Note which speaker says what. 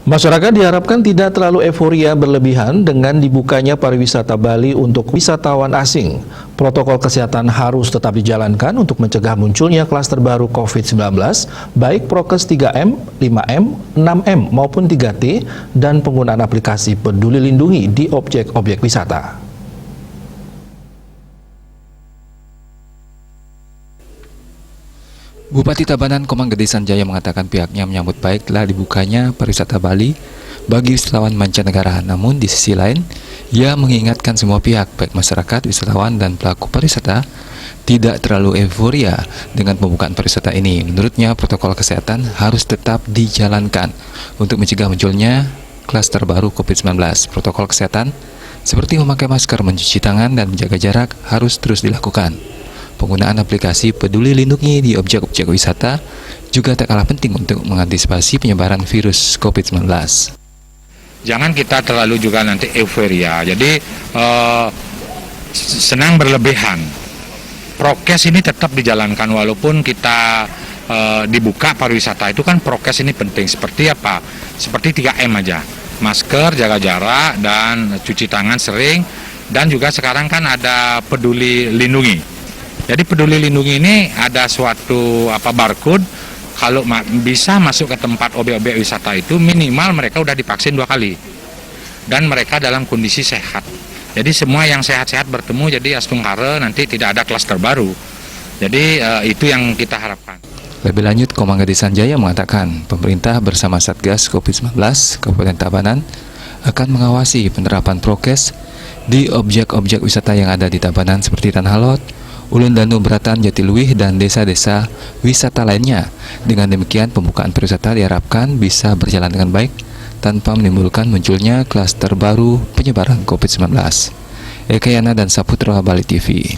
Speaker 1: Masyarakat diharapkan tidak terlalu euforia berlebihan dengan dibukanya pariwisata Bali untuk wisatawan asing. Protokol kesehatan harus tetap dijalankan untuk mencegah munculnya klaster baru COVID-19, baik prokes 3M, 5M, 6M maupun 3T, dan penggunaan aplikasi Peduli Lindungi di objek-objek wisata.
Speaker 2: Bupati Tabanan Komang Gede Sanjaya mengatakan pihaknya menyambut baik telah dibukanya pariwisata Bali bagi wisatawan mancanegara. Namun di sisi lain, ia mengingatkan semua pihak, baik masyarakat, wisatawan, dan pelaku pariwisata, tidak terlalu euforia dengan pembukaan pariwisata ini. Menurutnya, protokol kesehatan harus tetap dijalankan untuk mencegah munculnya klaster baru COVID-19. Protokol kesehatan seperti memakai masker, mencuci tangan, dan menjaga jarak harus terus dilakukan. Penggunaan aplikasi Peduli Lindungi di objek-objek wisata juga tak kalah penting untuk mengantisipasi penyebaran virus COVID-19.
Speaker 3: Jangan kita terlalu juga nanti euforia, jadi senang berlebihan. Prokes ini tetap dijalankan walaupun kita dibuka pariwisata, itu kan prokes ini penting. Seperti apa? Seperti 3M aja, masker, jaga jarak, dan cuci tangan sering. Dan juga sekarang kan ada Peduli Lindungi. Jadi Peduli Lindungi ini ada suatu barcode, kalau bisa masuk ke tempat objek-objek wisata itu minimal mereka udah divaksin 2 kali dan mereka dalam kondisi sehat. Jadi semua yang sehat-sehat bertemu, jadi astungkara nanti tidak ada klaster baru. Jadi itu yang kita harapkan.
Speaker 2: Lebih lanjut, Komang Gede Sanjaya mengatakan pemerintah bersama Satgas COVID-19 Kabupaten Tabanan akan mengawasi penerapan prokes di objek-objek wisata yang ada di Tabanan seperti Tanah Lot, Ulun Danu Beratan, Jatiluwih, dan desa-desa wisata lainnya. Dengan demikian, pembukaan pariwisata diharapkan bisa berjalan dengan baik tanpa menimbulkan munculnya klaster baru penyebaran COVID-19. Eka Yana dan Saputra, Bali TV.